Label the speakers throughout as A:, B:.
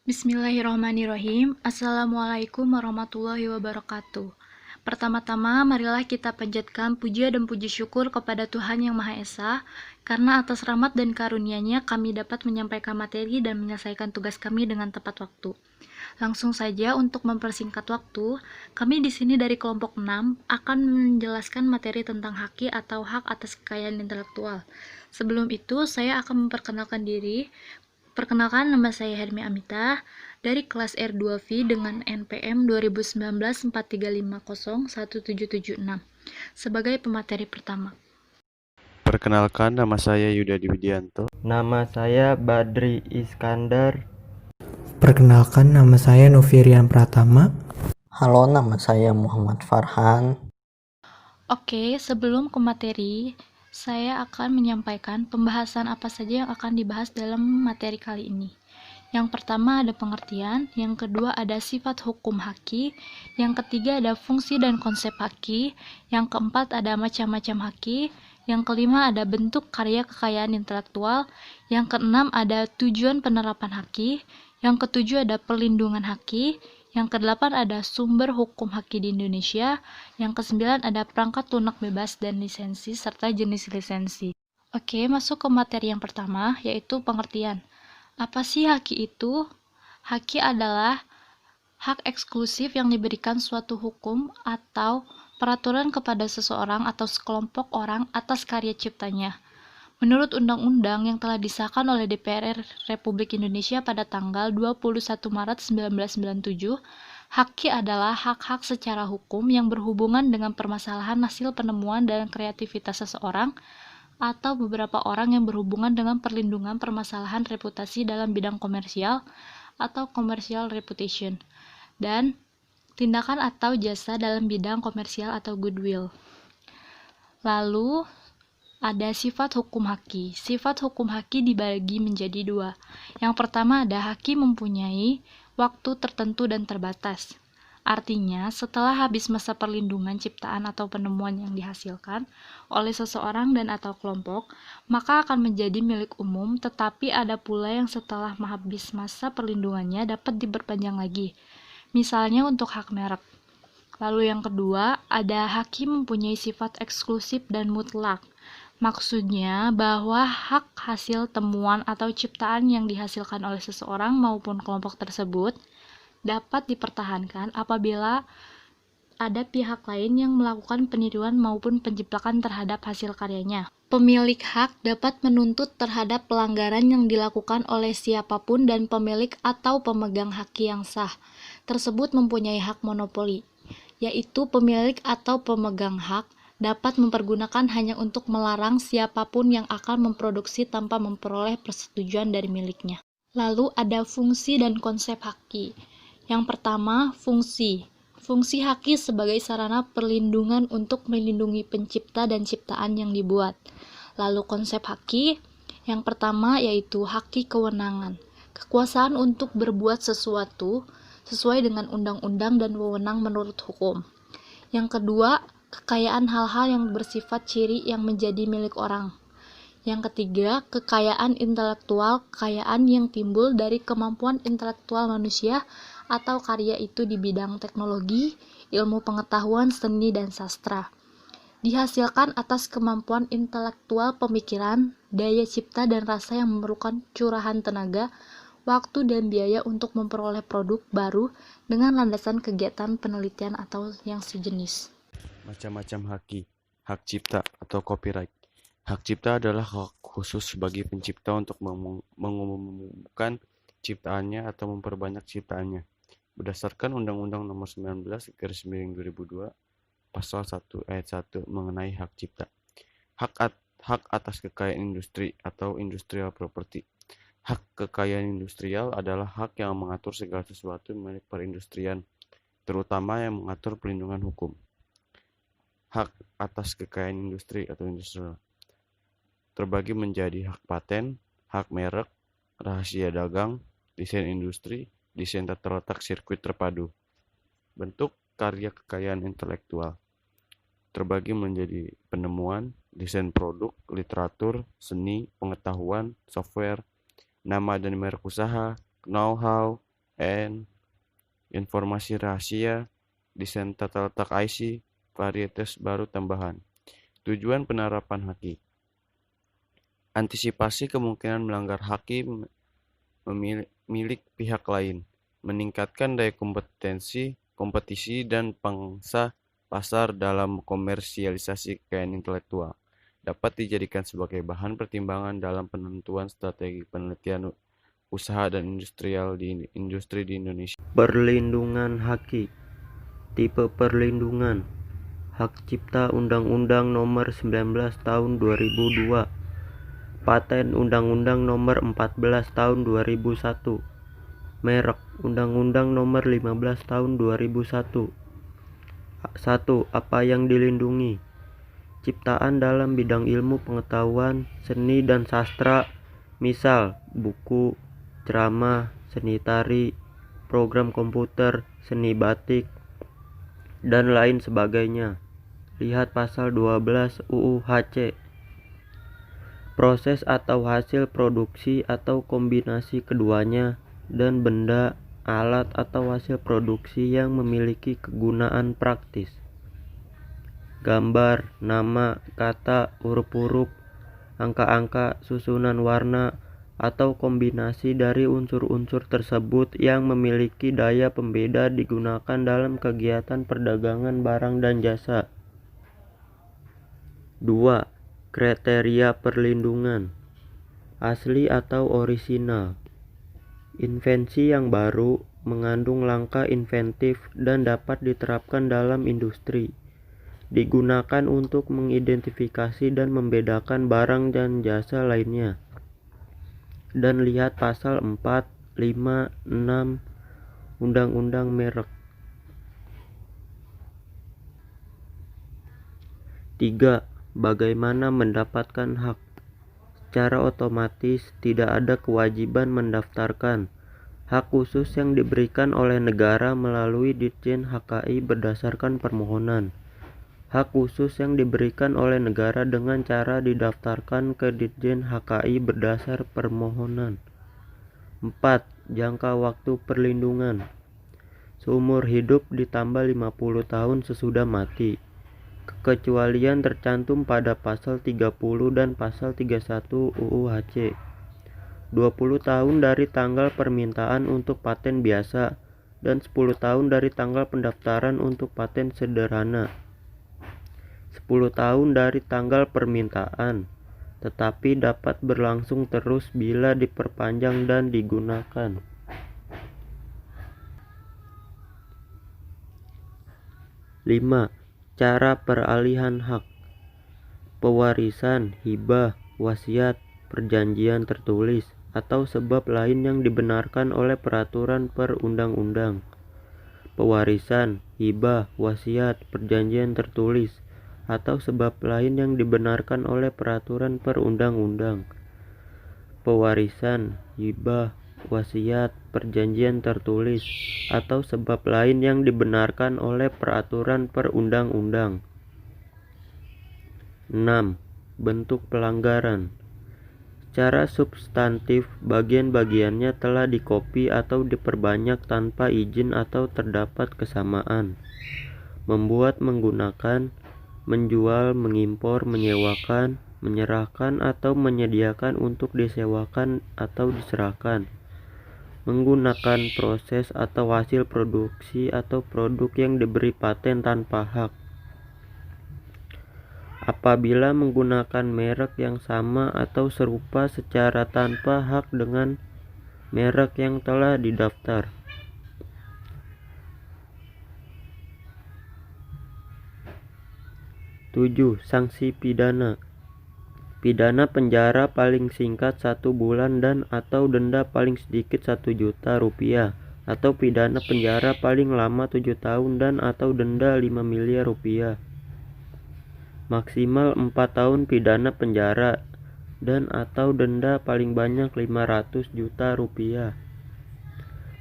A: Bismillahirrahmanirrahim. Assalamualaikum warahmatullahi wabarakatuh. Pertama-tama, marilah kita panjatkan puja dan puji syukur kepada Tuhan Yang Maha Esa, karena atas rahmat dan karunia-Nya kami dapat menyampaikan materi dan menyelesaikan tugas kami dengan tepat waktu. Langsung saja untuk mempersingkat waktu, kami di sini dari kelompok 6 akan menjelaskan materi tentang haki atau hak atas kekayaan intelektual. Sebelum itu, saya akan memperkenalkan diri. Perkenalkan, nama saya Hermi Amita dari kelas R2V dengan NPM 2019-4350-1776 sebagai pemateri pertama.
B: Perkenalkan, nama saya Yuda Widianto.
C: Nama saya Badri Iskandar.
D: Perkenalkan, nama saya Novirian Pratama.
E: Halo, nama saya Muhammad Farhan.
A: Oke, sebelum ke materi, saya akan menyampaikan pembahasan apa saja yang akan dibahas dalam materi kali ini. Yang pertama ada pengertian, yang kedua ada sifat hukum haki, yang ketiga ada fungsi dan konsep haki, yang keempat ada macam-macam haki, yang kelima ada bentuk karya kekayaan intelektual, yang keenam ada tujuan penerapan haki, yang ketujuh ada perlindungan haki, yang kedelapan ada sumber hukum haki di Indonesia, yang kesembilan ada perangkat lunak bebas dan lisensi serta jenis lisensi. Oke, masuk ke materi yang pertama, yaitu pengertian. Apa sih haki itu? Haki adalah hak eksklusif yang diberikan suatu hukum atau peraturan kepada seseorang atau sekelompok orang atas karya ciptanya. Menurut Undang-Undang yang telah disahkan oleh DPR Republik Indonesia pada tanggal 21 Maret 1997, haki adalah hak-hak secara hukum yang berhubungan dengan permasalahan hasil penemuan dan kreativitas seseorang atau beberapa orang yang berhubungan dengan perlindungan permasalahan reputasi dalam bidang komersial atau commercial reputation, dan tindakan atau jasa dalam bidang komersial atau goodwill. Lalu, ada sifat hukum haki. Sifat hukum haki dibagi menjadi dua. Yang pertama ada haki mempunyai waktu tertentu dan terbatas. Artinya, setelah habis masa perlindungan ciptaan atau penemuan yang dihasilkan oleh seseorang dan atau kelompok, maka akan menjadi milik umum, tetapi ada pula yang setelah habis masa perlindungannya dapat diperpanjang lagi. Misalnya untuk hak merek. Lalu yang kedua, ada haki mempunyai sifat eksklusif dan mutlak. Maksudnya bahwa hak hasil temuan atau ciptaan yang dihasilkan oleh seseorang maupun kelompok tersebut dapat dipertahankan apabila ada pihak lain yang melakukan peniruan maupun penjiplakan terhadap hasil karyanya. Pemilik hak dapat menuntut terhadap pelanggaran yang dilakukan oleh siapapun dan pemilik atau pemegang haki yang sah tersebut mempunyai hak monopoli, yaitu pemilik atau pemegang hak dapat mempergunakan hanya untuk melarang siapapun yang akan memproduksi tanpa memperoleh persetujuan dari miliknya. Lalu ada fungsi dan konsep haki. Yang pertama, fungsi. Fungsi haki sebagai sarana perlindungan untuk melindungi pencipta dan ciptaan yang dibuat. Lalu konsep haki, yang pertama yaitu haki kewenangan. Kekuasaan untuk berbuat sesuatu sesuai dengan undang-undang dan wewenang menurut hukum. Yang kedua, kekayaan hal-hal yang bersifat ciri yang menjadi milik orang. Yang ketiga, kekayaan intelektual, kekayaan yang timbul dari kemampuan intelektual manusia atau karya itu di bidang teknologi, ilmu pengetahuan, seni, dan sastra. Dihasilkan atas kemampuan intelektual pemikiran, daya cipta, dan rasa yang memerlukan curahan tenaga, waktu, dan biaya untuk memperoleh produk baru dengan landasan kegiatan penelitian atau yang sejenis.
B: Macam-macam haki, hak cipta atau copyright. Hak cipta adalah hak khusus bagi pencipta untuk mengumumkan ciptaannya atau memperbanyak ciptaannya. Berdasarkan Undang-Undang Nomor 19/2002, Pasal 1 Ayat 1 mengenai hak cipta. Hak atas kekayaan industri atau industrial property. Hak kekayaan industrial adalah hak yang mengatur segala sesuatu milik perindustrian, terutama yang mengatur perlindungan hukum. Hak atas kekayaan industri atau industrial terbagi menjadi hak paten, hak merek, rahasia dagang, desain industri, desain tata letak sirkuit terpadu. Bentuk karya kekayaan intelektual terbagi menjadi penemuan, desain produk, literatur, seni, pengetahuan, software, nama dan merek usaha, know-how, N, informasi rahasia, desain tata letak IC, varietas baru tambahan. Tujuan penerapan haki. Antisipasi kemungkinan melanggar haki milik pihak lain, meningkatkan daya kompetisi dan pangsa pasar dalam komersialisasi kekayaan intelektual, dapat dijadikan sebagai bahan pertimbangan dalam penentuan strategi penelitian usaha dan industri di Indonesia.
C: Perlindungan haki. Tipe perlindungan. Hak Cipta Undang-Undang Nomor 19 Tahun 2002. Paten Undang-Undang Nomor 14 Tahun 2001. Merek Undang-Undang Nomor 15 Tahun 2001. 1. Apa yang dilindungi? Ciptaan dalam bidang ilmu pengetahuan, seni dan sastra, misal buku, ceramah, seni tari, program komputer, seni batik, dan lain sebagainya. Lihat pasal 12 UU HC. Proses atau hasil produksi atau kombinasi keduanya, dan benda, alat atau hasil produksi yang memiliki kegunaan praktis. Gambar, nama, kata, huruf-huruf, angka-angka, susunan warna, atau kombinasi dari unsur-unsur tersebut yang memiliki daya pembeda digunakan dalam kegiatan perdagangan barang dan jasa. 2. Kriteria perlindungan. Asli atau orisinal. Invensi yang baru, mengandung langkah inventif dan dapat diterapkan dalam industri. Digunakan untuk mengidentifikasi dan membedakan barang dan jasa lainnya. Dan lihat pasal 4, 5, 6 Undang-Undang Merek. 3. Bagaimana mendapatkan hak? Secara otomatis tidak ada kewajiban mendaftarkan. Hak khusus yang diberikan oleh negara melalui Ditjen HKI berdasarkan permohonan. Hak khusus yang diberikan oleh negara dengan cara didaftarkan ke Ditjen HKI berdasar permohonan. 4. Jangka waktu perlindungan. Seumur hidup ditambah 50 tahun sesudah mati. Kekecualian tercantum pada pasal 30 dan pasal 31 UU HC. 20 tahun dari tanggal permintaan untuk paten biasa dan 10 tahun dari tanggal pendaftaran untuk paten sederhana. 10 tahun dari tanggal permintaan, tetapi dapat berlangsung terus bila diperpanjang dan digunakan. 5. Cara peralihan hak. Pewarisan, hibah, wasiat, perjanjian tertulis, atau sebab lain yang dibenarkan oleh peraturan perundang-undang. Pewarisan, hibah, wasiat, perjanjian tertulis, atau sebab lain yang dibenarkan oleh peraturan perundang-undang. Pewarisan, hibah, wasiat, perjanjian tertulis, atau sebab lain yang dibenarkan oleh peraturan perundang-undang. 6. Bentuk pelanggaran. Secara substantif, bagian-bagiannya telah dikopi atau diperbanyak tanpa izin atau terdapat kesamaan. Membuat, menggunakan, menjual, mengimpor, menyewakan, menyerahkan atau menyediakan untuk disewakan atau diserahkan. Menggunakan proses atau hasil produksi atau produk yang diberi paten tanpa hak. Apabila menggunakan merek yang sama atau serupa secara tanpa hak dengan merek yang telah didaftar. 7. Sanksi pidana. Pidana penjara paling singkat 1 bulan dan atau denda paling sedikit 1 juta rupiah, atau pidana penjara paling lama 7 tahun dan atau denda 5 miliar rupiah. Maksimal 4 tahun pidana penjara dan atau denda paling banyak 500 juta rupiah.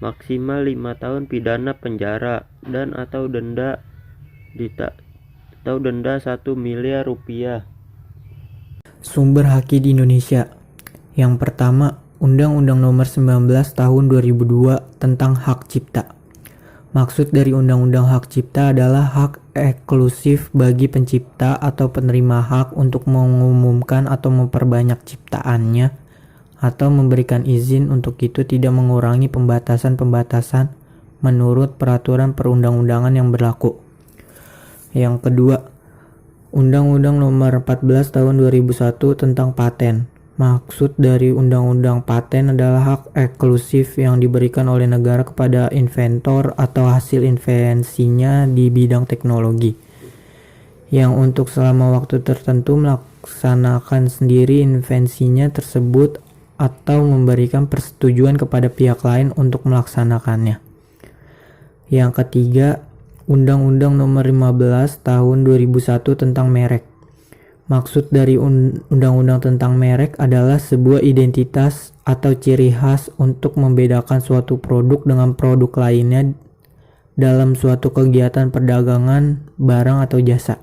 C: Maksimal 5 tahun pidana penjara dan atau denda 1 miliar rupiah.
D: Sumber haki di Indonesia. Yang pertama, Undang-Undang Nomor 19 Tahun 2002 tentang Hak Cipta. Maksud dari Undang-Undang Hak Cipta adalah hak eksklusif bagi pencipta atau penerima hak untuk mengumumkan atau memperbanyak ciptaannya atau memberikan izin untuk itu tidak mengurangi pembatasan-pembatasan menurut peraturan perundang-undangan yang berlaku. Yang kedua, Undang-Undang Nomor 14 Tahun 2001 tentang Paten. Maksud dari Undang-Undang Paten adalah hak eksklusif yang diberikan oleh negara kepada inventor atau hasil invensinya di bidang teknologi, yang untuk selama waktu tertentu melaksanakan sendiri invensinya tersebut atau memberikan persetujuan kepada pihak lain untuk melaksanakannya. Yang ketiga, Undang-Undang Nomor 15 Tahun 2001 tentang Merek. Maksud dari undang-undang tentang merek adalah sebuah identitas atau ciri khas untuk membedakan suatu produk dengan produk lainnya dalam suatu kegiatan perdagangan barang atau jasa.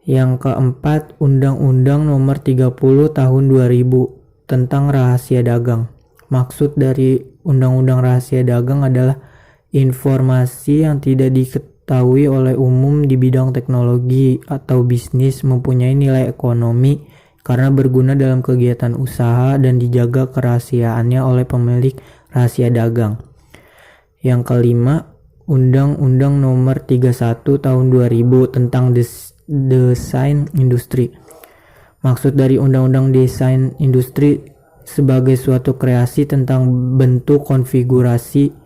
D: Yang keempat, Undang-Undang Nomor 30 Tahun 2000 tentang Rahasia Dagang. Maksud dari Undang-Undang Rahasia Dagang adalah informasi yang tidak diketahui oleh umum di bidang teknologi atau bisnis mempunyai nilai ekonomi karena berguna dalam kegiatan usaha dan dijaga kerahasiaannya oleh pemilik rahasia dagang. Yang kelima, Undang-Undang Nomor 31 Tahun 2000 tentang desain industri. Maksud dari Undang-Undang Desain Industri sebagai suatu kreasi tentang bentuk, konfigurasi,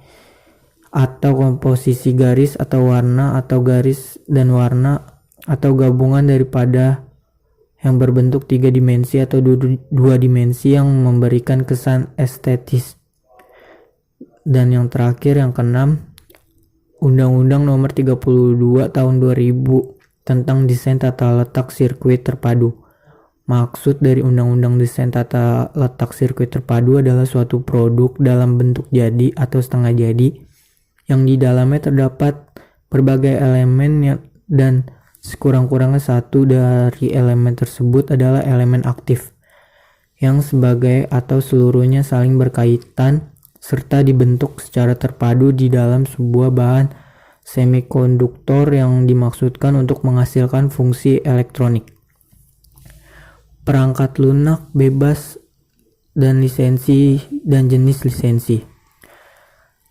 D: atau komposisi garis atau warna atau garis dan warna atau gabungan daripada yang berbentuk 3 dimensi atau 2 dimensi yang memberikan kesan estetis. Dan yang terakhir, yang keenam, Undang-Undang Nomor 32 Tahun 2000 tentang desain tata letak sirkuit terpadu. Maksud dari Undang-Undang Desain Tata Letak Sirkuit Terpadu adalah suatu produk dalam bentuk jadi atau setengah jadi yang di dalamnya terdapat berbagai elemen dan sekurang-kurangnya satu dari elemen tersebut adalah elemen aktif yang sebagai atau seluruhnya saling berkaitan serta dibentuk secara terpadu di dalam sebuah bahan semikonduktor yang dimaksudkan untuk menghasilkan fungsi elektronik. Perangkat lunak bebas dan lisensi dan jenis lisensi.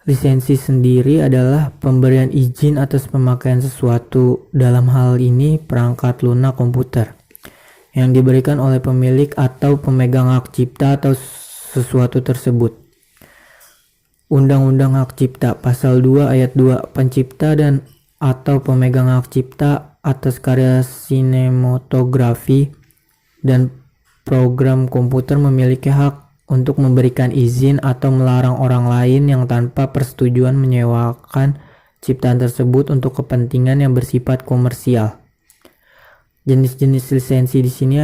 D: Lisensi sendiri adalah pemberian izin atas pemakaian sesuatu, dalam hal ini perangkat lunak komputer, yang diberikan oleh pemilik atau pemegang hak cipta atau sesuatu tersebut. Undang-Undang Hak Cipta Pasal 2 Ayat 2, pencipta dan atau pemegang hak cipta atas karya sinematografi dan program komputer memiliki hak untuk memberikan izin atau melarang orang lain yang tanpa persetujuan menyewakan ciptaan tersebut untuk kepentingan yang bersifat komersial. Jenis-jenis lisensi di sini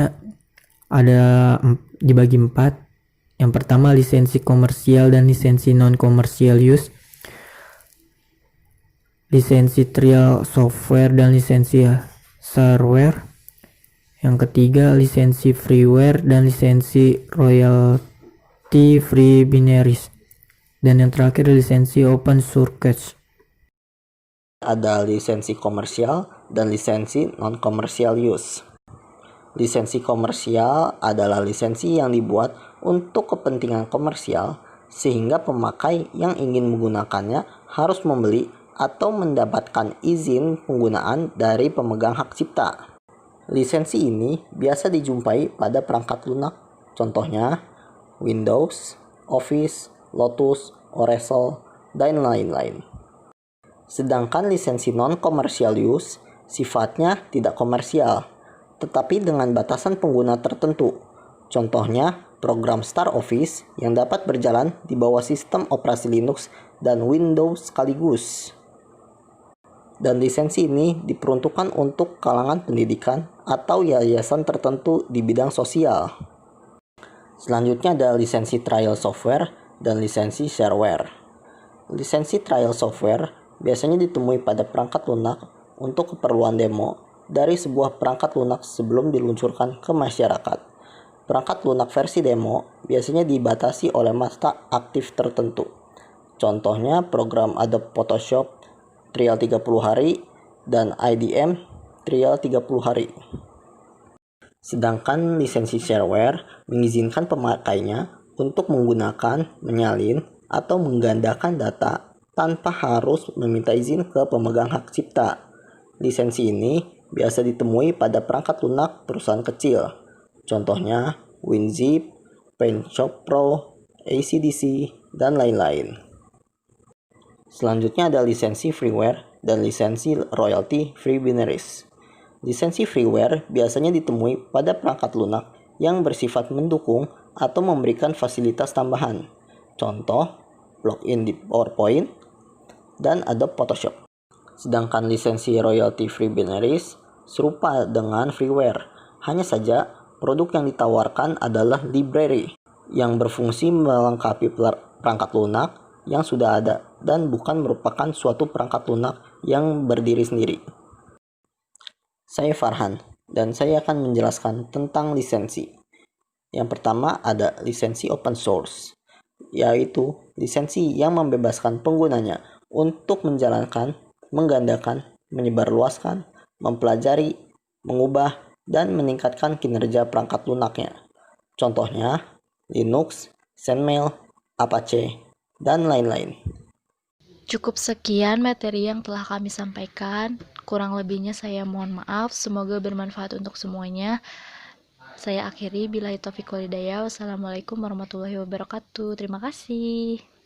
D: ada dibagi 4. Yang pertama, lisensi komersial dan lisensi non-commercial use. Lisensi trial software dan lisensi shareware. Yang ketiga, lisensi freeware dan lisensi royalty free binaries, dan yang terakhir lisensi open source.
E: Ada lisensi komersial dan lisensi non-commercial use. Lisensi komersial adalah lisensi yang dibuat untuk kepentingan komersial sehingga pemakai yang ingin menggunakannya harus membeli atau mendapatkan izin penggunaan dari pemegang hak cipta. Lisensi ini biasa dijumpai pada perangkat lunak, contohnya Windows, Office, Lotus, Oracle, dan lain-lain. Sedangkan lisensi non-commercial use sifatnya tidak komersial, tetapi dengan batasan pengguna tertentu. Contohnya, program Star Office yang dapat berjalan di bawah sistem operasi Linux dan Windows sekaligus. Dan lisensi ini diperuntukkan untuk kalangan pendidikan atau yayasan tertentu di bidang sosial. Selanjutnya ada lisensi trial software dan lisensi shareware. Lisensi trial software biasanya ditemui pada perangkat lunak untuk keperluan demo dari sebuah perangkat lunak sebelum diluncurkan ke masyarakat. Perangkat lunak versi demo biasanya dibatasi oleh masa aktif tertentu. Contohnya program Adobe Photoshop trial 30 hari dan IDM trial 30 hari. Sedangkan lisensi shareware mengizinkan pemakainya untuk menggunakan, menyalin, atau menggandakan data tanpa harus meminta izin ke pemegang hak cipta. Lisensi ini biasa ditemui pada perangkat lunak perusahaan kecil. Contohnya WinZip, PaintShop Pro, AC/DC, dan lain-lain. Selanjutnya ada lisensi freeware dan lisensi royalty free binaries. Lisensi freeware biasanya ditemui pada perangkat lunak yang bersifat mendukung atau memberikan fasilitas tambahan. Contoh, plugin di PowerPoint dan Adobe Photoshop. Sedangkan lisensi royalty free binaries serupa dengan freeware, hanya saja produk yang ditawarkan adalah library yang berfungsi melengkapi perangkat lunak yang sudah ada dan bukan merupakan suatu perangkat lunak yang berdiri sendiri. Saya Farhan dan saya akan menjelaskan tentang lisensi. Yang pertama ada lisensi open source, yaitu lisensi yang membebaskan penggunanya untuk menjalankan, menggandakan, menyebarluaskan, mempelajari, mengubah, dan meningkatkan kinerja perangkat lunaknya. Contohnya Linux, SendMail, Apache, dan lain-lain.
A: Cukup sekian materi yang telah kami sampaikan. Kurang lebihnya saya mohon maaf. Semoga bermanfaat untuk semuanya. Saya akhiri. Billahi taufiq wal hidayah. Wassalamualaikum warahmatullahi wabarakatuh. Terima kasih.